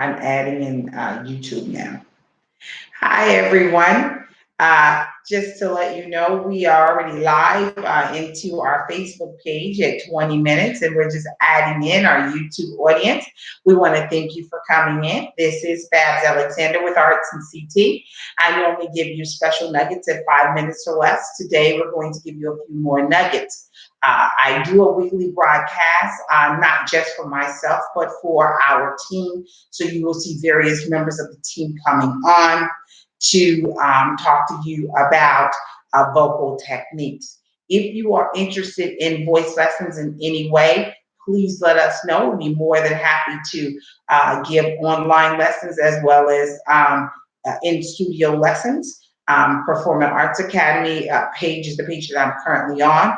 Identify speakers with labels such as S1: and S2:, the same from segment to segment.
S1: I'm adding in YouTube now. Hi, everyone. Just to let you know, we are already live into our Facebook page at 20 minutes, and we're just adding in our YouTube audience. We want to thank you for coming in. This is Babs Alexander with Arts and CT. I normally give you special nuggets at 5 minutes or less. Today, we're going to give you a few more nuggets. I do a weekly broadcast, not just for myself, but for our team. So you will see various members of the team coming on to talk to you about vocal techniques. If you are interested in voice lessons in any way, please let us know. We'll be more than happy to give online lessons as well as in studio lessons. Performing Arts Academy page is the page that I'm currently on.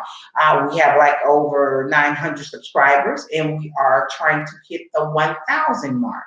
S1: We have like over 900 subscribers, and we are trying to hit the 1,000 mark.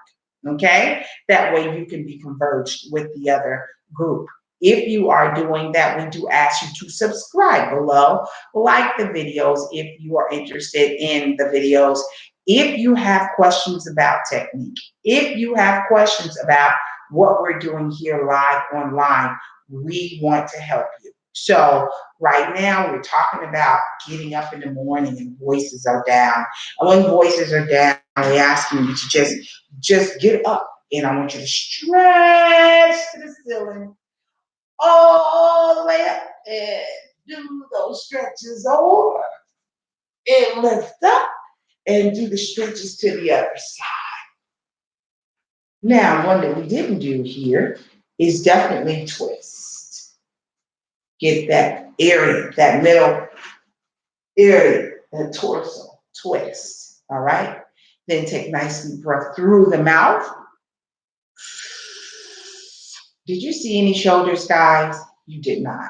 S1: Okay, that way you can be converged with the other group. If you are doing that, we do ask you to subscribe below, like the videos if you are interested in the videos. If you have questions about technique, if you have questions about what we're doing here live online, we want to help you. So right now we're talking about getting up in the morning and voices are down. And when voices are down, we're asking you to just get up, and I want you to stretch to the ceiling all the way up and do those stretches over and lift up and do the stretches to the other side. Now, one that we didn't do here is definitely twist. Get that area, that middle area, that torso, twist. All right. Then take a nice deep breath through the mouth. Did you see any shoulders, guys? You did not.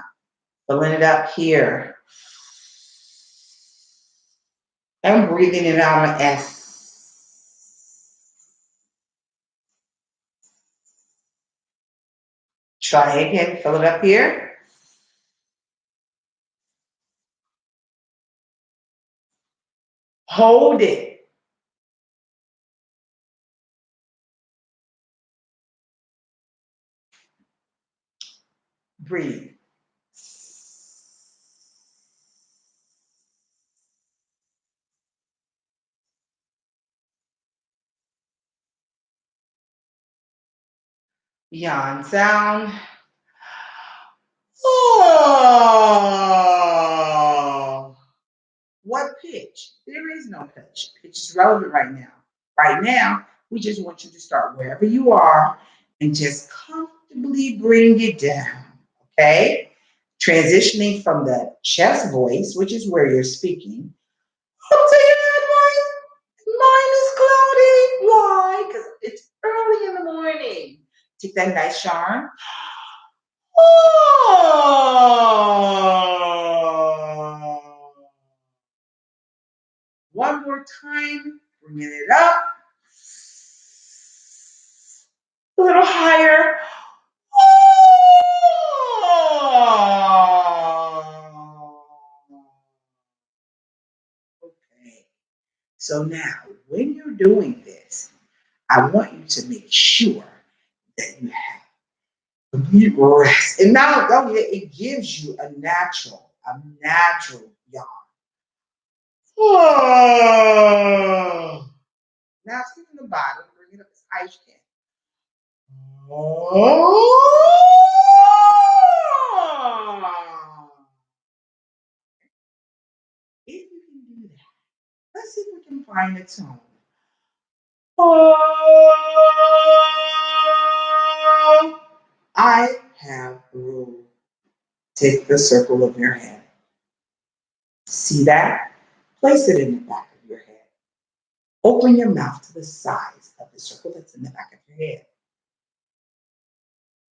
S1: Filling it up here. And breathing it out on S. Try again. Fill it up here. Hold it. Breathe. Yawn sound. Oh. What pitch? There is no pitch. Pitch is relevant right now. Right now, we just want you to start wherever you are and just comfortably bring it down. Okay? Transitioning from the chest voice, which is where you're speaking, up to your head voice. Mine is cloudy. Why? Because it's early in the morning. Take that nice yarn. Oh. One more time, bringing it up. A little higher. Oh. Okay. So now, when you're doing this, I want you to make sure that you have complete rest. And not only that, it gives you a natural yawn. Oh. Now sit in the bottom, bring it up as high as you can. Oh. If you can do that, let's see if we can find a tone. Oh. I have room. Take the circle of your head. See that? Place it in the back of your head. Open your mouth to the size of the circle that's in the back of your head.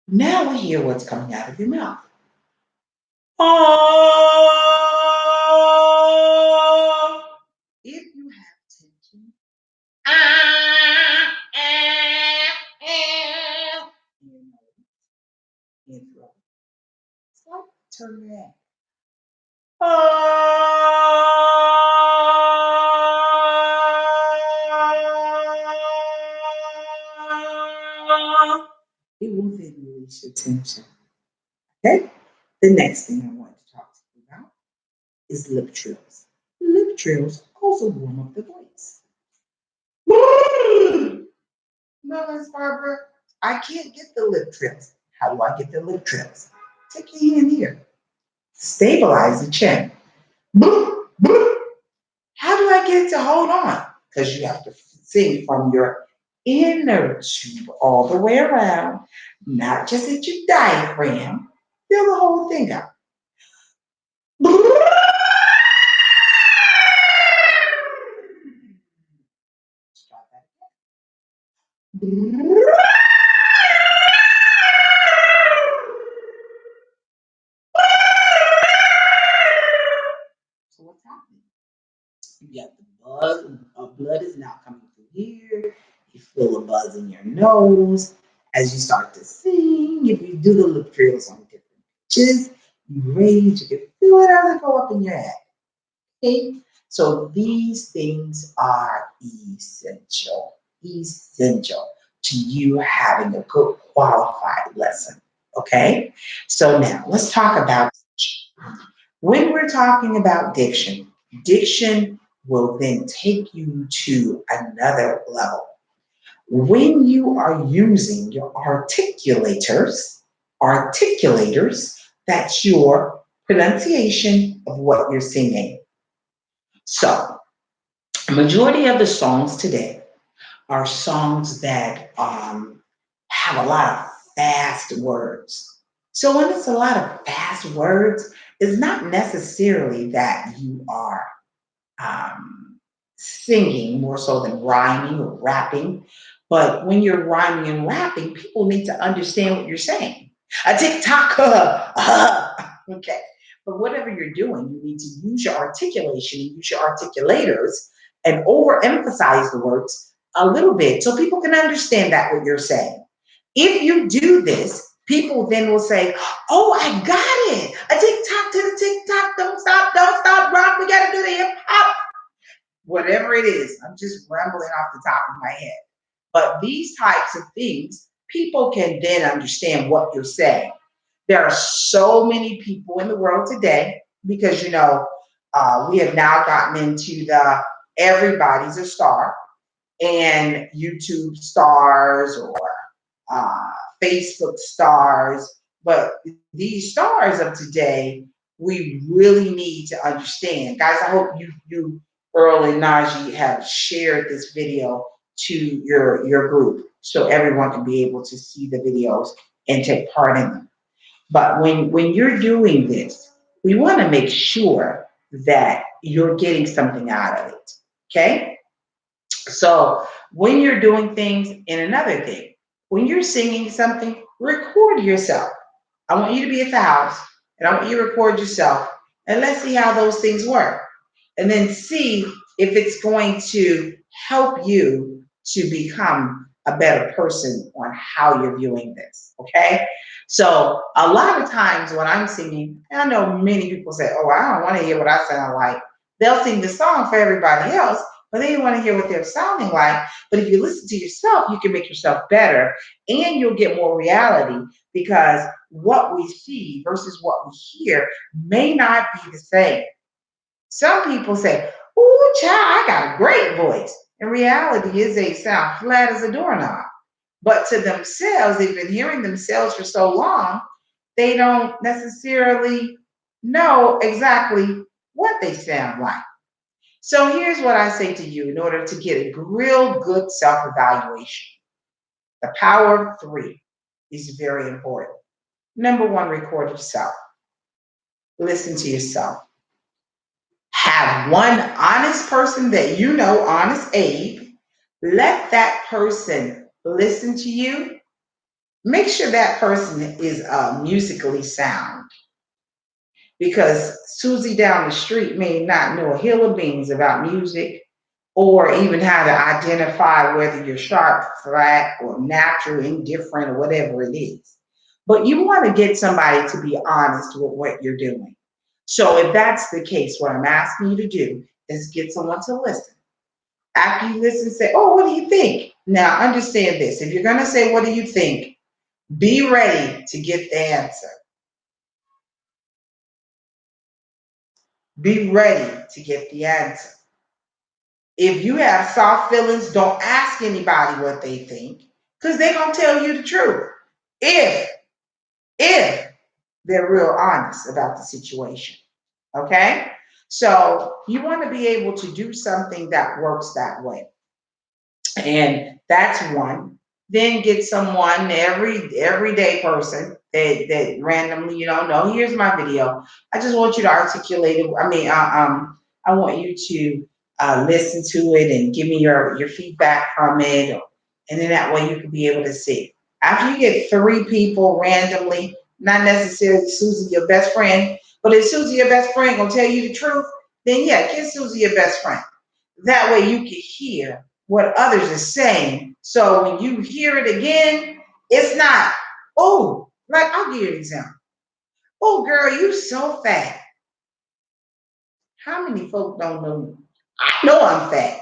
S1: Now we hear what's coming out of your mouth. Oh. If you have tension, in your nose, in your throat, it's like turn your head. It will then release your tension. Okay? The next thing I want to talk to you about is lip trills. Lip trills also warm up the voice. No, Miss Barbara, I can't get the lip trills. How do I get the lip trills? Take your hand here. Stabilize the chin. How do I get it to hold on? Because you have to sing from your inner tube all the way around, not just at your diaphragm. Fill the whole thing up. So what's happening? You got the buzz, blood is now coming through here. You feel a buzz in your nose. As you start to sing, if you do the lip trills on different pitches, you raise, you can feel it as it go up in your head. Okay? So these things are essential to you having a good qualified lesson. Okay? So now let's talk about when we're talking about diction, diction will then take you to another level. When you are using your articulators, that's your pronunciation of what you're singing. So, majority of the songs today are songs that have a lot of fast words. So when it's a lot of fast words, it's not necessarily that you are singing more so than rhyming or rapping. But when you're rhyming and rapping, people need to understand what you're saying. A tick tock, okay. But whatever you're doing, you need to use your articulation and use your articulators and overemphasize the words a little bit so people can understand that what you're saying. If you do this, people then will say, "Oh, I got it. A tick tock to the tick tock. Don't stop, rock. We got to do the hip hop." Whatever it is, I'm just rambling off the top of my head. But these types of things, people can then understand what you're saying. There are so many people in the world today because, we have now gotten into the everybody's a star and YouTube stars or uh, Facebook stars. But these stars of today, we really need to understand. Guys, I hope you Earl and Najee have shared this video to your group so everyone can be able to see the videos and take part in them. But when you're doing this, we want to make sure that you're getting something out of it. Okay? So when you're doing things, and another thing, when you're singing something, record yourself. I want you to be at the house and I want you to record yourself and let's see how those things work. And then see if it's going to help you to become a better person on how you're viewing this. Okay. So a lot of times when I'm singing, I know many people say, "Oh, I don't want to hear what I sound like." They'll sing the song for everybody else, but they want to hear what they're sounding like. But if you listen to yourself, you can make yourself better and you'll get more reality because what we see versus what we hear may not be the same. Some people say, "Ooh, child, I got a great voice." In reality, is they sound flat as a doorknob. But to themselves, they've been hearing themselves for so long, they don't necessarily know exactly what they sound like. So here's what I say to you in order to get a real good self evaluation. The power of three is very important. Number one, record yourself. Listen to yourself. Have one honest person that you know, honest Abe. Let that person listen to you. Make sure that person is musically sound because Susie down the street may not know a hill of beans about music or even how to identify whether you're sharp, flat, or natural, indifferent, or whatever it is. But you want to get somebody to be honest with what you're doing. So if that's the case, what I'm asking you to do is get someone to listen. After you listen, say, "Oh, what do you think?" Now, understand this. If you're going to say, what do you think? Be ready to get the answer. Be ready to get the answer. If you have soft feelings, don't ask anybody what they think because they're going to tell you the truth. If they're real honest about the situation. Okay? So you want to be able to do something that works that way. And that's one. Then get someone, everyday person that randomly, no, here's my video. I just want you to articulate it. I want you to listen to it and give me your feedback from it, and then that way you can be able to see. After you get three people randomly, not necessarily Susie your best friend, but if Susie your best friend gonna tell you the truth, then yeah, get Susie your best friend. That way you can hear what others are saying. So when you hear it again, it's not, oh, like I'll give you an example. Oh, girl, you so fat. How many folks don't know me? I know I'm fat.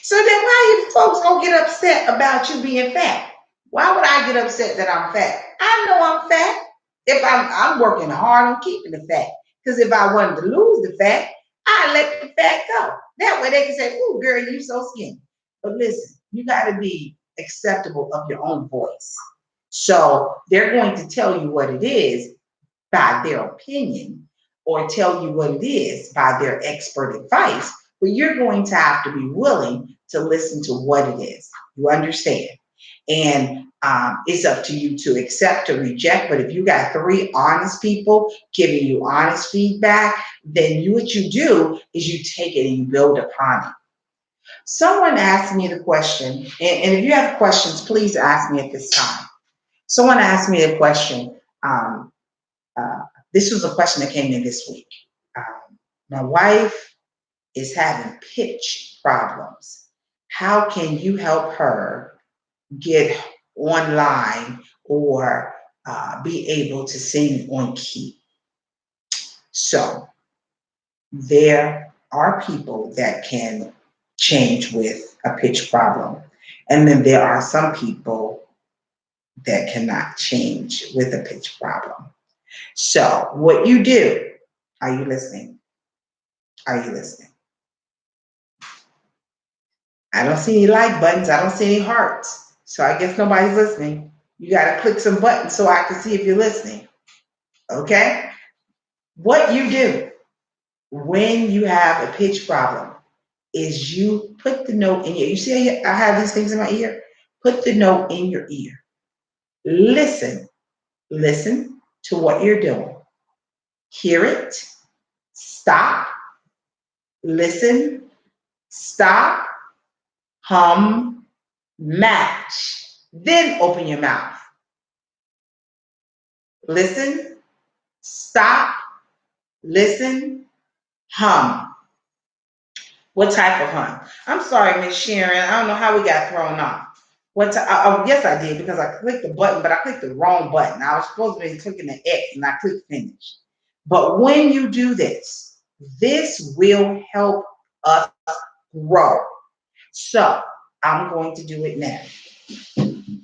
S1: So then why you folks gonna get upset about you being fat? Why would I get upset that I'm fat? I know I'm fat. If I'm working hard on keeping the fat. Because if I wanted to lose the fat, I'd let the fat go. That way they can say, "Ooh, girl, you so skinny." But listen, you got to be acceptable of your own voice. So they're going to tell you what it is by their opinion or tell you what it is by their expert advice, but you're going to have to be willing to listen to what it is. You understand? And it's up to you to accept or reject. But if you got three honest people giving you honest feedback, then what you do is you take it and you build upon it. Someone asked me the question, and if you have questions, please ask me at this time. Someone asked me a question. Um, uh, this was a question that came in this week. My wife is having pitch problems. How can you help her get online or be able to sing on key? So there are people that can change with a pitch problem. And then there are some people that cannot change with a pitch problem. So what you do, are you listening? Are you listening? I don't see any like buttons. I don't see any hearts. So I guess nobody's listening. You got to click some buttons so I can see if you're listening. Okay? What you do when you have a pitch problem is you put the note in your, you see I have these things in my ear? Put the note in your ear. Listen. Listen to what you're doing. Hear it. Stop. Listen. Stop. Hum. Match. Then open your mouth. Listen. Stop. Listen. Hum. What type of hum? I'm sorry, Miss Sharon. I don't know how we got thrown off. Yes, I did because I clicked the button, but I clicked the wrong button. I was supposed to be clicking the X and I clicked finish. But when you do this, this will help us grow. So I'm going to do it now.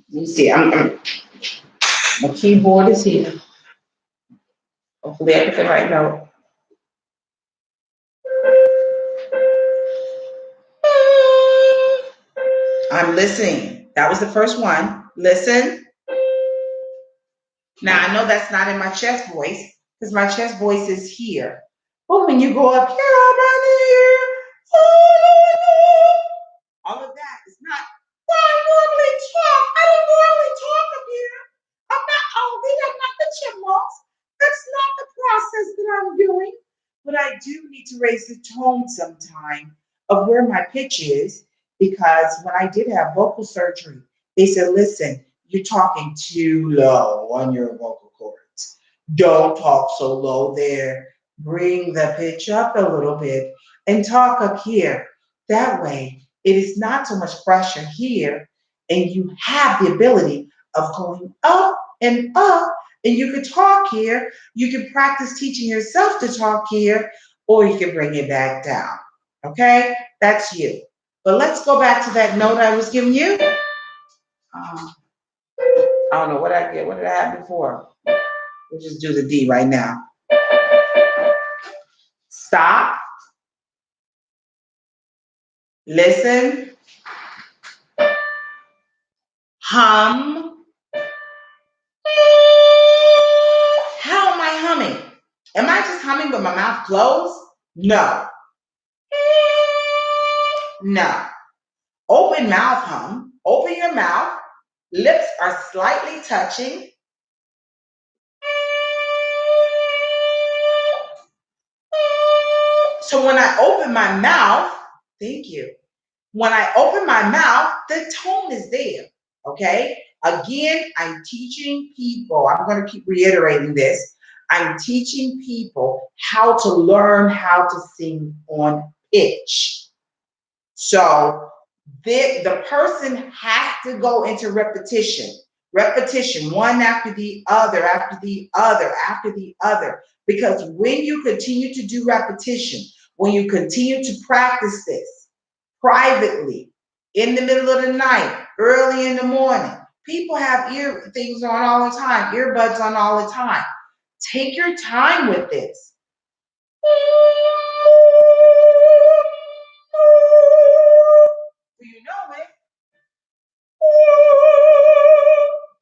S1: You see, my keyboard is here. Hopefully I get the right note. I'm listening. That was the first one. Listen. Now, I know that's not in my chest voice because my chest voice is here. But when you go up here, all of that is not what I normally talk. I don't normally talk up here. I'm not only, I'm not the chipmunks. That's not the process that I'm doing. But I do need to raise the tone sometime of where my pitch is because when I did have vocal surgery, they said, listen, you're talking too low on your vocal cords. Don't talk so low there. Bring the pitch up a little bit and talk up here. That way, it is not so much pressure here, and you have the ability of going up and up, and you can talk here. You can practice teaching yourself to talk here, or you can bring it back down. Okay? That's you. But let's go back to that note I was giving you. I don't know what I get. What did I have before? We'll just do the D right now. Stop, listen, hum. How am I humming? Am I just humming with my mouth closed? No. No. Open mouth hum. Open your mouth. Lips are slightly touching. So when I open my mouth, thank you. When I open my mouth, the tone is there. Okay. Again, I'm teaching people, I'm going to keep reiterating this. I'm teaching people how to learn how to sing on pitch. So the person has to go into repetition. Repetition, one after the other, after the other, after the other. Because when you continue to do repetition, when you continue to practice this privately, in the middle of the night, early in the morning, people have ear things on all the time, earbuds on all the time. Take your time with this. Do you know it?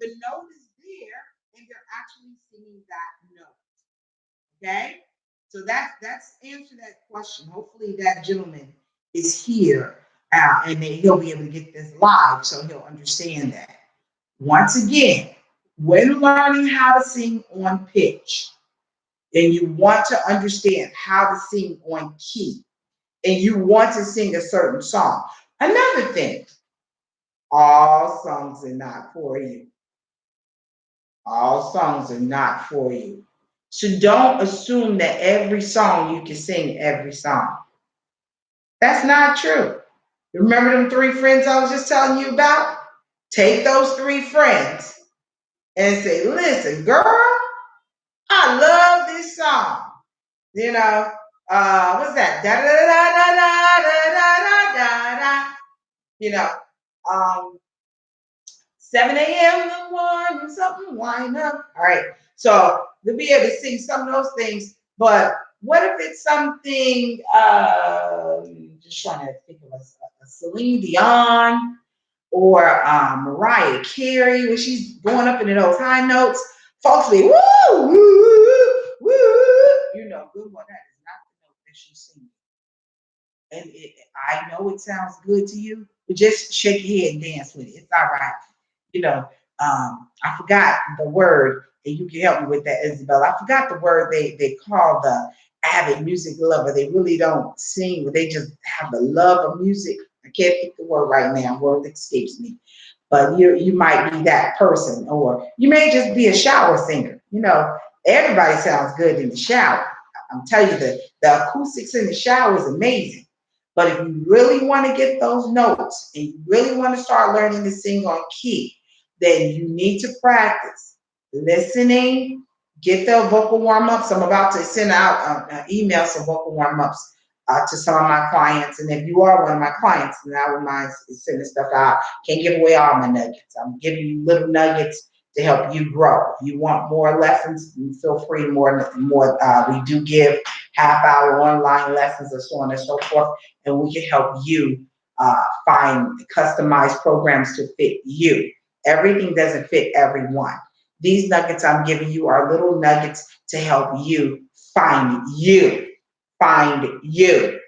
S1: The note is there, and they're actually singing that note. Okay, so that's answer that question. Hopefully, that gentleman is here, and then he'll be able to get this live, so he'll understand that. Once again, when learning how to sing on pitch, and you want to understand how to sing on key, and you want to sing a certain song. Another thing, all songs are not for you. All songs are not for you. So don't assume that every song you can sing every song. That's not true. Remember them three friends I was just telling you about? Take those three friends and say, listen, girl, I love this song. You know, what's that? Da da da da da da da da da. You know, um, 7 a.m. in the morning, something wind up. All right. So to be able to sing some of those things, but what if it's something, just trying to think of a Celine Dion or Mariah Carey, where she's going up into those high notes. Folks be, woo, woo, woo, you know, good one. That is not the note that she's singing. And I know it sounds good to you, but just shake your head and dance with it. It's all right. You know, I forgot the word, and you can help me with that, Isabel. I forgot the word they call the avid music lover. They really don't sing, but they just have the love of music. I can't think the word right now. Word escapes me. But you might be that person, or you may just be a shower singer. You know, everybody sounds good in the shower. I'm telling you, the acoustics in the shower is amazing. But if you really want to get those notes and you really want to start learning to sing on key, then you need to practice listening, get the vocal warm ups. I'm about to send out an email, some vocal warm ups to some of my clients. And if you are one of my clients, then I wouldn't mind sending stuff out. Can't give away all my nuggets. I'm giving you little nuggets to help you grow. If you want more lessons, feel free. More. We do give half-hour online lessons and so on and so forth, and we can help you find customized programs to fit you. Everything doesn't fit everyone. These nuggets I'm giving you are little nuggets to help you find you. Find you.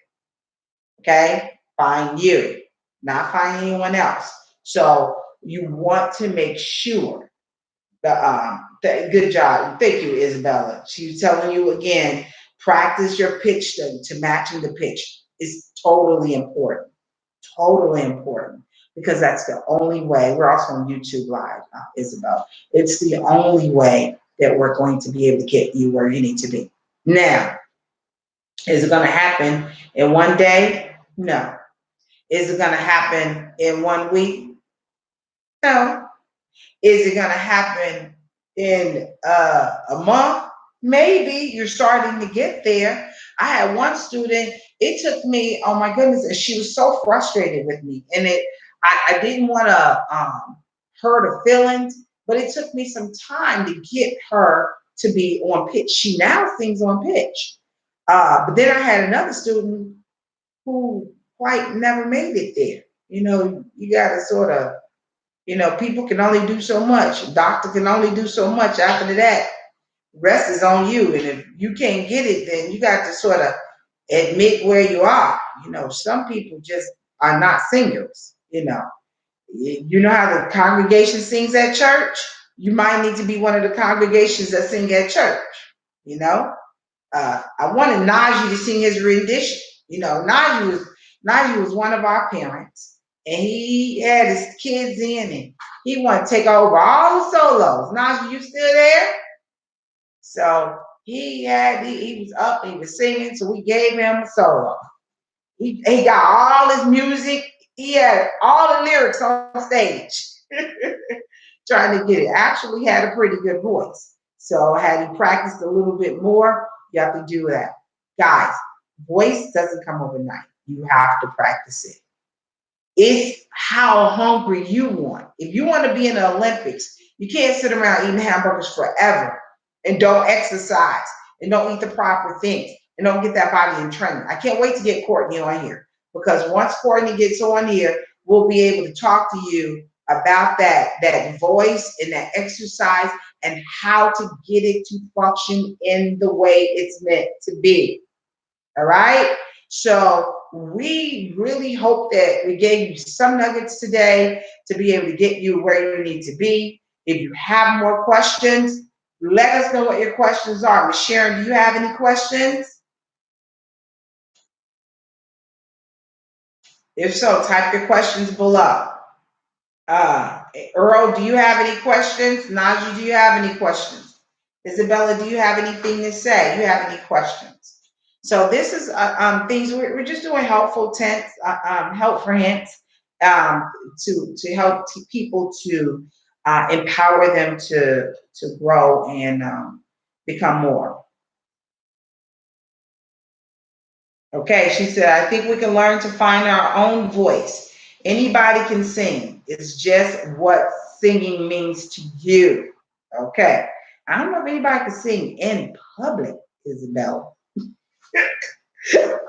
S1: Okay? Find you, not find anyone else. So you want to make sure good job. Thank you, Isabella. She's telling you again, practice your pitch to matching the pitch is totally important. Totally important. Because that's the only way. We're also on YouTube Live, Isabel. It's the only way that we're going to be able to get you where you need to be. Now, is it going to happen in one day? No. Is it going to happen in 1 week? No. Is it going to happen in a month? Maybe you're starting to get there. I had one student, it took me, oh my goodness, and she was so frustrated with me. And I didn't want to hurt her feelings, but it took me some time to get her to be on pitch. She now sings on pitch. But then I had another student who quite never made it there. You got to sort of, people can only do so much. A doctor can only do so much. After that, rest is on you. And if you can't get it, then you got to sort of admit where you are. Some people just are not singers. You know how the congregation sings at church? You might need to be one of the congregations that sing at church. You know, I wanted Najee to sing his rendition. Najee was one of our parents, and he had his kids in, and he wanted to take over all the solos. Najee, you still there? So he was up, he was singing, so we gave him a solo. He got all his music. He had all the lyrics on stage, trying to get it. Actually, he had a pretty good voice. So had he practiced a little bit more, you have to do that. Guys, voice doesn't come overnight. You have to practice it. It's how hungry you want. If you want to be in the Olympics, you can't sit around eating hamburgers forever and don't exercise and don't eat the proper things and don't get that body in training. I can't wait to get Courtney on here, because once Courtney gets on here, we'll be able to talk to you about that voice and that exercise and how to get it to function in the way it's meant to be. All right. So we really hope that we gave you some nuggets today to be able to get you where you need to be. If you have more questions, let us know what your questions are. Ms. Sharon, do you have any questions? If so, type your questions below. Uh, Earl, do you have any questions? Najee, do you have any questions? Isabella, do you have anything to say? Do you have any questions? So this is things we're just doing helpful hints, helpful hints to help people to empower them to grow and become more. Okay, she said, I think we can learn to find our own voice. Anybody can sing. It's just what singing means to you. Okay. I don't know if anybody can sing in public, Isabel.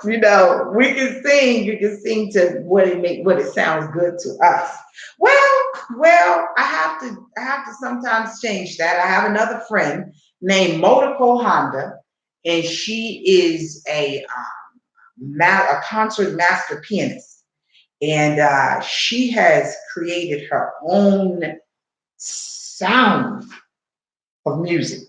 S1: We can sing. You can sing to what it sounds good to us. Well, I have to sometimes change that. I have another friend named Motoko Honda, and she is a concert master pianist, and she has created her own sound of music.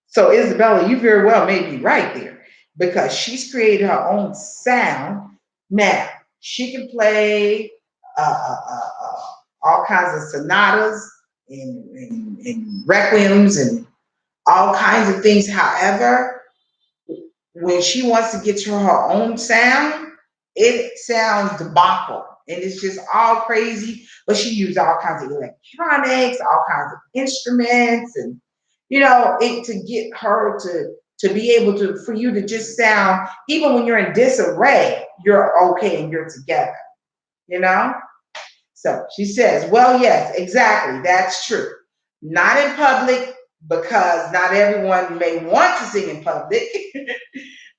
S1: So Isabella, you very well may be right there, because she's created her own sound. Now she can play uh, uh, uh, uh, all kinds of sonatas and requiems and all kinds of things. However, when she wants to get to her own sound, it sounds debacle. And it's just all crazy. But she used all kinds of electronics, all kinds of instruments, and it to get her to be able to, for you to just sound, even when you're in disarray, you're okay and you're together, you know? So she says, well, yes, exactly. That's true. Not in public, because not everyone may want to sing in public,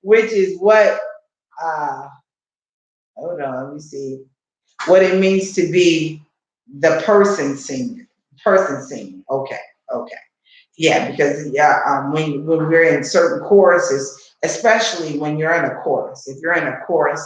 S1: which is what, uh, hold on, let me see, what it means to be the person singing. Person singing. Okay, okay. Yeah, because when we're in certain choruses, especially when you're in a chorus, if you're in a chorus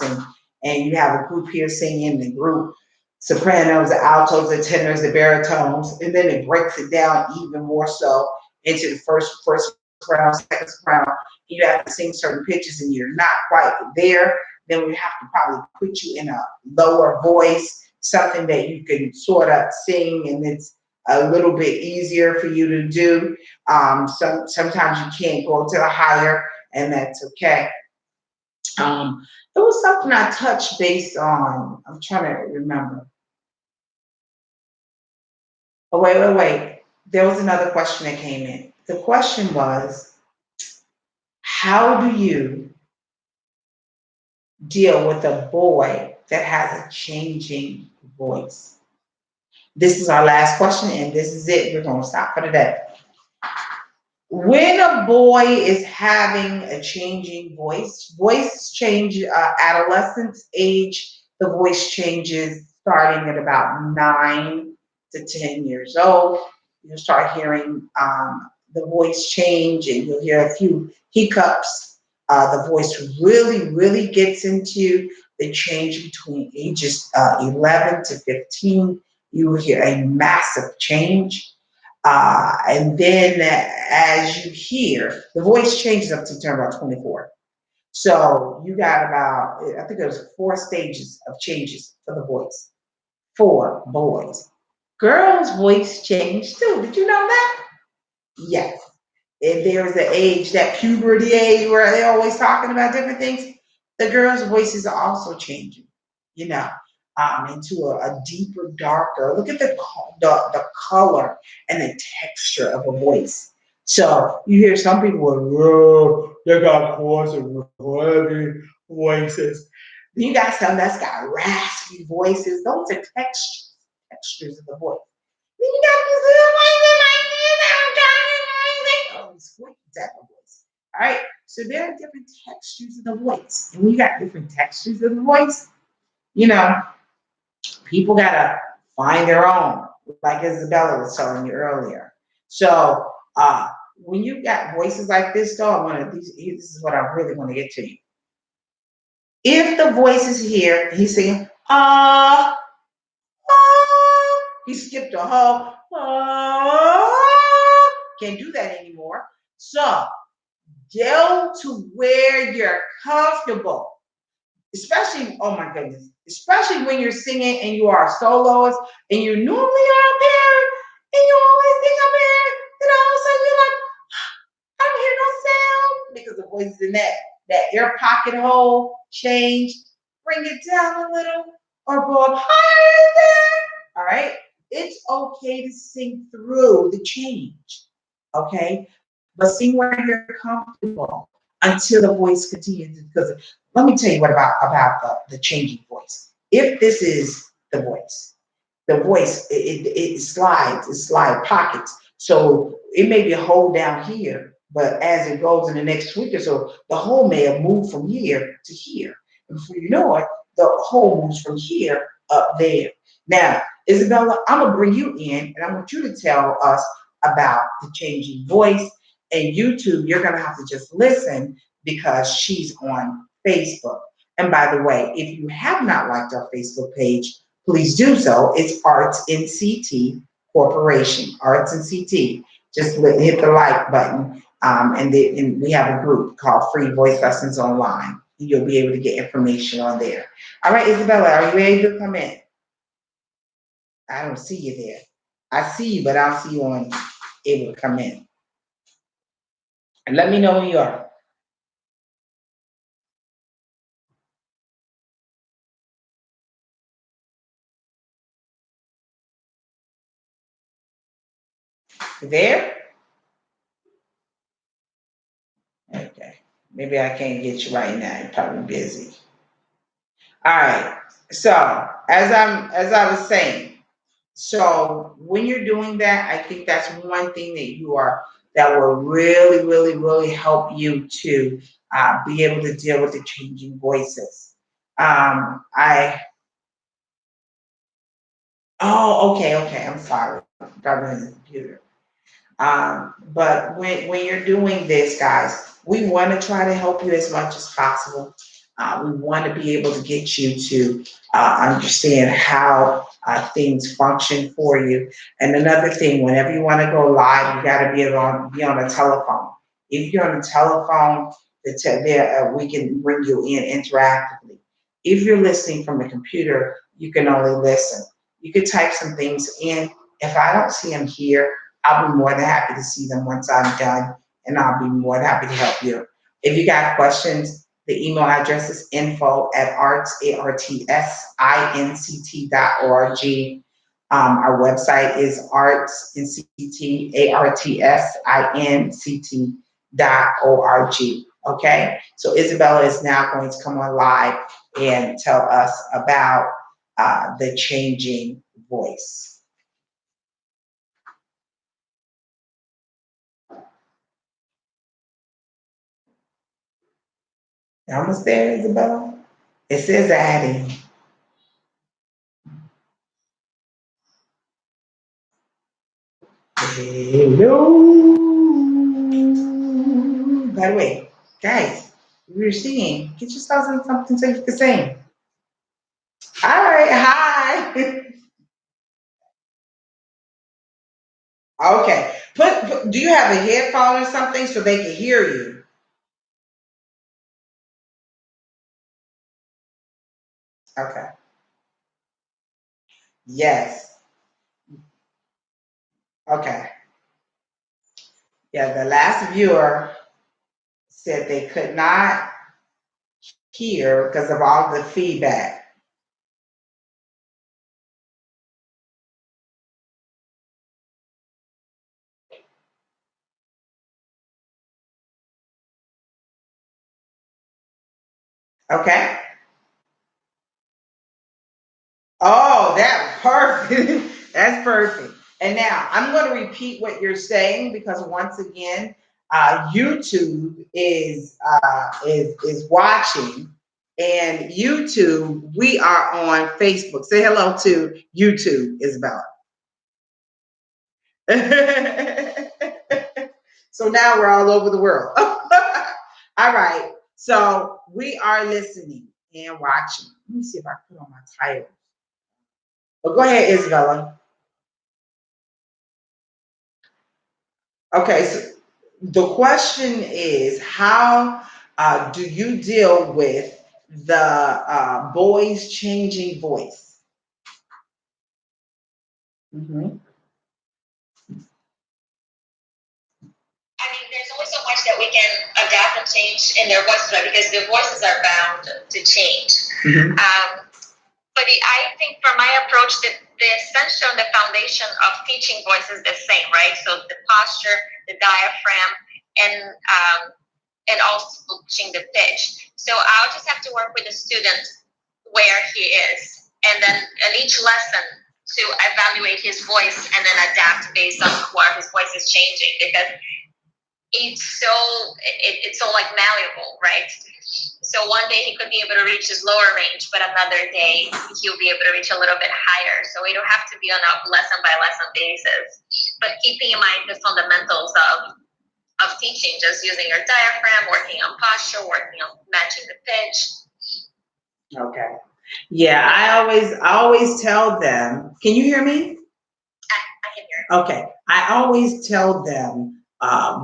S1: and you have a group here singing, the group sopranos, the altos, the tenors, the baritones, and then it breaks it down even more so into the first soprano, second soprano. You have to sing certain pitches, and you're not quite there. Then we have to probably put you in a lower voice, something that you can sort of sing, and it's a little bit easier for you to do. Sometimes you can't go to the higher, and that's okay. It was something I touched base on. I'm trying to remember. Oh, wait. There was another question that came in. The question was, how do you deal with a boy that has a changing voice? This is our last question, and this is it. We're going to stop for today. When a boy is having a changing voice change, adolescence age, the voice changes starting at about 9 to 10 years old. You'll start hearing the voice change, and you'll hear a few hiccups. The voice really gets into the change between ages 11 to 15. You will hear a massive change. And then as you hear, the voice changes up to turn about 24. So you got about, I think there's 4 stages of changes for the voice for boys. Girls' voice change too. Did you know that? Yes. And there's the age, that puberty age where they're always talking about different things. The girls' voices are also changing, you know, into a deeper, darker. Look at the color and the texture of a voice. So you hear some people with, "Whoa, they got coarse and heavy voices." Then you got some that's got raspy voices. Those are textures of the voice. Then you got these little voices like this, I'm trying to squeak type of voice. All right. So there are different textures of the voice. And when you got different textures of the voice, you know, people gotta find their own, like Isabella was telling you earlier. So when you got voices like this, though, this is what I really want to get to you. If the voice is here, he's saying, he skipped a can't do that anymore. So go to where you're comfortable, especially, oh my goodness, especially when you're singing and you are a soloist and you normally are up there and you always sing up there, then all of a sudden you're like, I don't hear no sound because the voice is in that ear pocket hole. Change, bring it down a little, or go up higher there. All right, it's okay to sing through the change. Okay, but sing where you're comfortable until the voice continues. Because let me tell you what about the changing voice. If this is the voice it slide pockets. So it may be a hole down here, but as it goes in the next week or so, the hole may have moved from here to here. And before you know it, the hole moves from here up there. Now, Isabella, I'm gonna bring you in and I want you to tell us about the changing voice. And YouTube, you're gonna have to just listen because she's on Facebook. And by the way, if you have not liked our Facebook page, please do so. It's Arts NCT Corporation, Arts NCT. Just hit the like button, and we have a group called Free Voice Lessons Online. You'll be able to get information on there. All right, Isabella, are you ready to come in? I don't see you there. I see you, but I don't see you on able to come in. And let me know when you are. You there? Okay. Maybe I can't get you right now. You're probably busy. All right. So as I was saying, so when you're doing that, I think that's one thing that will really help you to be able to deal with the changing voices. I okay. I'm sorry. Got in the computer. But when you're doing this, guys, we want to try to help you as much as possible. We want to be able to get you to understand how things function for you. And another thing, whenever you want to go live, you got to be on a telephone. If you're on a telephone, we can bring you in interactively. If you're listening from a computer, you can only listen. You could type some things in. If I don't see them here, I'll be more than happy to see them once I'm done, and I'll be more than happy to help you. If you got questions, the email address is info@arts, artsinct.org. Our website is artsinct, artsinct.org. Okay, so Isabella is now going to come on live and tell us about the changing voice. Almost there, Isabella? It says adding. Hello. By the way, guys, we were singing. Get yourselves in something so you can sing. All right, hi. Okay. Do you have a headphone or something so they can hear you? Okay. Yes. Okay. Yeah, the last viewer said they could not hear because of all the feedback. Okay. Oh, that's perfect. That's perfect. And now I'm going to repeat what you're saying because once again, YouTube is watching, and YouTube, we are on Facebook. Say hello to YouTube, Isabella. So now we're all over the world. All right. So we are listening and watching. Let me see if I put on my title. But go ahead, Isabella. Okay, so the question is, how do you deal with the boys changing voice? Mm-hmm.
S2: I mean, there's only so much that we can adapt and change in their voices, right? Because their voices are bound to change. Mm-hmm. But I think for my approach, the essential and the foundation of teaching voice is the same, right? So the posture, the diaphragm, and also teaching the pitch. So I'll just have to work with the student where he is, and then in each lesson to evaluate his voice and then adapt based on where his voice is changing, because it's so like malleable, right? So one day he could be able to reach his lower range, but another day he'll be able to reach a little bit higher. So it don't have to be on a lesson by lesson basis, but keeping in mind the fundamentals of teaching, just using your diaphragm, working on posture, working on matching the pitch.
S1: Okay. Yeah, I always tell them. Can you hear me?
S2: I can hear.
S1: Okay. I always tell them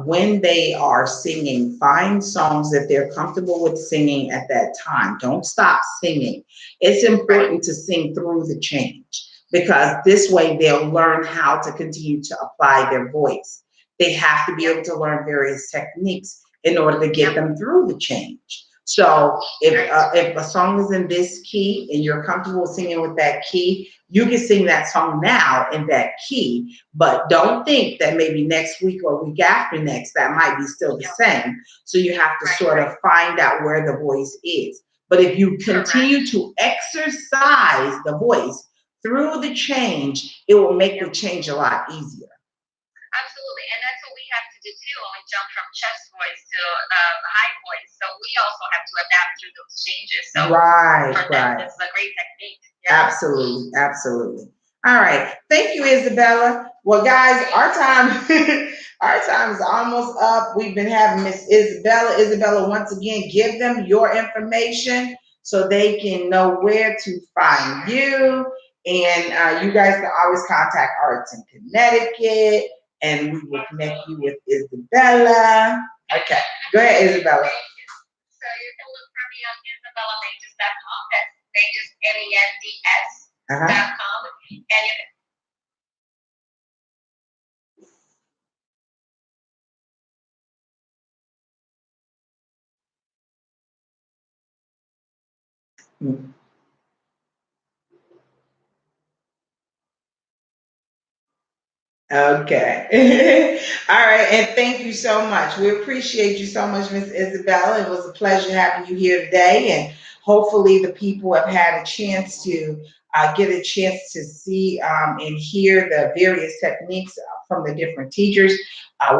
S1: when they are singing, find songs that they're comfortable with singing at that time. Don't stop singing. It's important to sing through the change because this way they'll learn how to continue to apply their voice. They have to be able to learn various techniques in order to get them through the change. So if a song is in this key and you're comfortable singing with that key, you can sing that song now in that key, but don't think that maybe next week or week after next that might be still the same. So you have to sort of find out where the voice is. But if you continue to exercise the voice through the change, it will make the change a lot easier.
S2: Absolutely, and that's what we have to do too when we jump from chest voice to high voice. So we also have to adapt through those changes. So for them, this is a great technique. Yeah.
S1: Absolutely, absolutely. All right, thank you, Isabella. Well, guys, our time our time is almost up. We've been having Miss Isabella. Isabella, once again, give them your information so they can know where to find you. And you guys can always contact Arts in Connecticut, and we will connect you with Isabella. Okay, go ahead, Isabella.
S2: So you can look for me on IsabellaManges.com. That's Manges, MENDS.com. And
S1: Mm. Okay. All right. And thank you so much. We appreciate you so much, Miss Isabella. It was a pleasure having you here today. And hopefully, the people have had a chance to get a chance to see and hear the various techniques from the different teachers.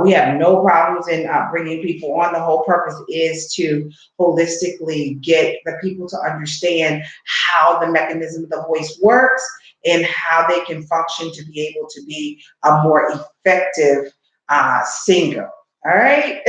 S1: We have no problems in bringing people on. The whole purpose is to holistically get the people to understand how the mechanism of the voice works and how they can function to be able to be a more effective singer. All right.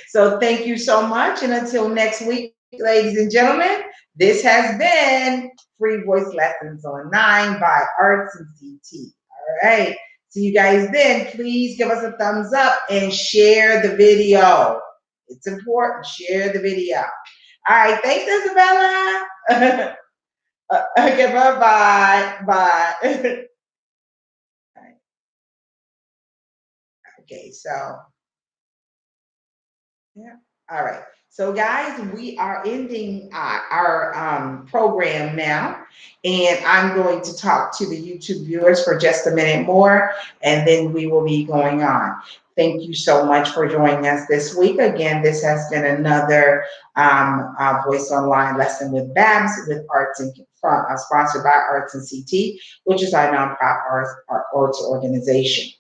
S1: So thank you so much. And until next week, ladies and gentlemen, this has been Free Voice Lessons on 9 by Arts and CT. All right. See you guys then. Please give us a thumbs up and share the video. It's important. Share the video. All right. Thanks, Isabella. Okay. Bye-bye. Bye. Okay. So. Yeah. All right. So, guys, we are ending our program now, and I'm going to talk to the YouTube viewers for just a minute more, and then we will be going on. Thank you so much for joining us this week. Again, this has been another Voice Online lesson with Babs with Arts and sponsored by Arts and CT, which is our nonprofit arts organization.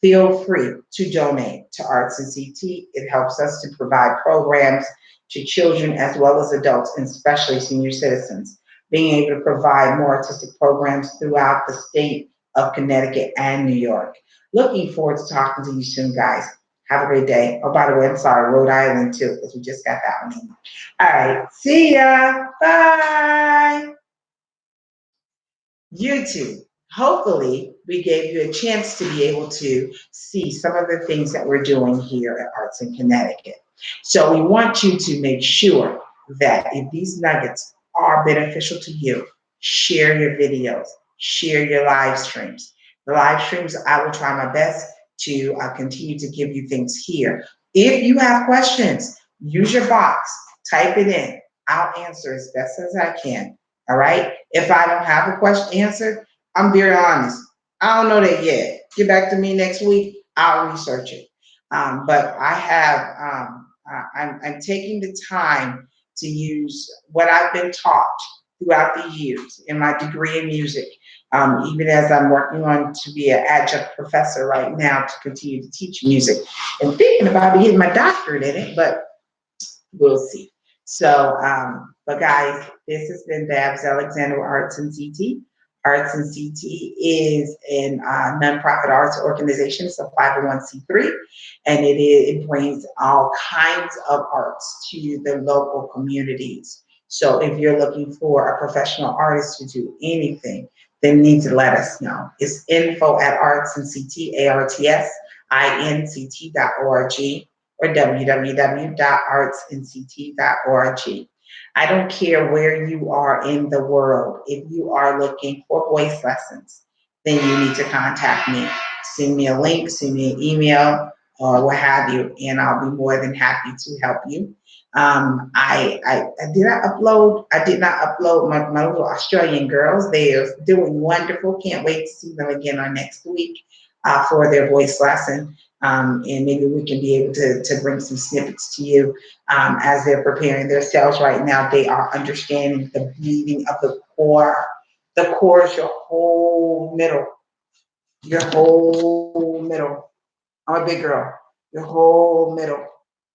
S1: Feel free to donate to Arts and CT. It helps us to provide programs to children as well as adults, and especially senior citizens, being able to provide more artistic programs throughout the state of Connecticut and New York. Looking forward to talking to you soon, guys. Have a great day. Oh, by the way, I'm sorry, Rhode Island too, because we just got that one in. All right, see ya. Bye. YouTube. Hopefully, we gave you a chance to be able to see some of the things that we're doing here at Arts in Connecticut. So we want you to make sure that if these nuggets are beneficial to you, share your videos, share your live streams. The live streams, I will try my best to continue to give you things here. If you have questions, use your box, type it in. I'll answer as best as I can. All right. If I don't have a question answered, I'm very honest. I don't know that yet. Get back to me next week. I'll research it. But I have, I'm taking the time to use what I've been taught throughout the years in my degree in music, even as I'm working on to be an adjunct professor right now to continue to teach music and thinking about getting my doctorate in it, but we'll see. So, but guys, this has been Babs Alexander with Arts and CT. Arts and CT is a nonprofit arts organization. It's a 501c3, and it brings all kinds of arts to the local communities. So if you're looking for a professional artist to do anything, then you need to let us know. It's info at artsinct.org or www.artsnct.org. I don't care where you are in the world. If you are looking for voice lessons, then you need to contact me. Send me a link, send me an email, or what have you, and I'll be more than happy to help you. I did not upload. I did not upload my little Australian girls. They're doing wonderful. Can't wait to see them again on next week for their voice lesson. And maybe we can be able to bring some snippets to you as they're preparing themselves right now. They are understanding the breathing of the core. The core is your whole middle. Your whole middle. I'm a big girl. Your whole middle.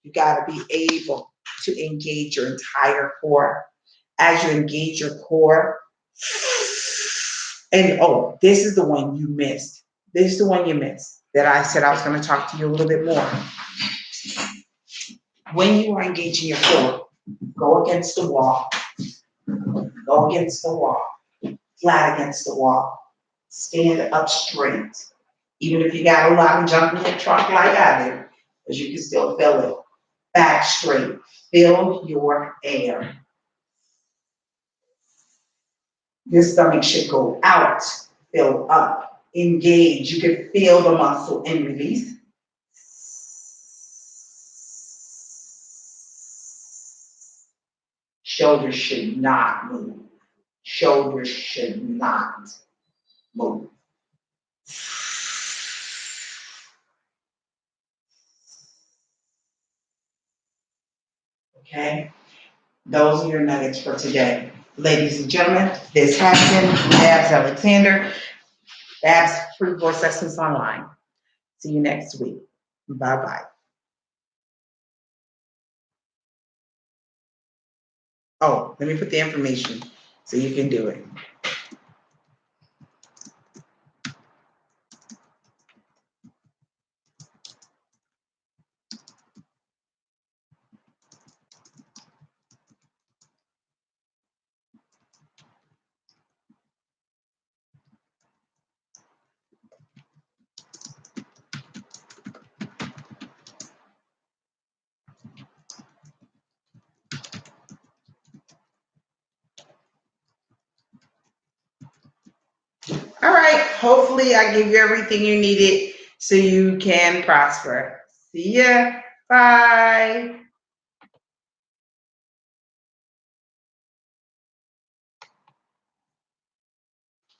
S1: You got to be able to engage your entire core. As you engage your core, and oh, this is the one you missed. This is the one you missed that I said I was going to talk to you a little bit more. When you are engaging your core, go against the wall. Go against the wall. Flat against the wall. Stand up straight. Even if you got a lot of junk in your trunk like I do, because you can still feel it. Back straight. Fill your air. Your stomach should go out, fill up, engage. You can feel the muscle and release. Shoulders should not move. Shoulders should not move. Okay? Those are your nuggets for today. Ladies and gentlemen, this has been Babs Alexander, Babs Free Voice Lessons Online. See you next week. Bye-bye. Oh, let me put the information so you can do it. All right. Hopefully, I give you everything you needed so you can prosper. See ya. Bye.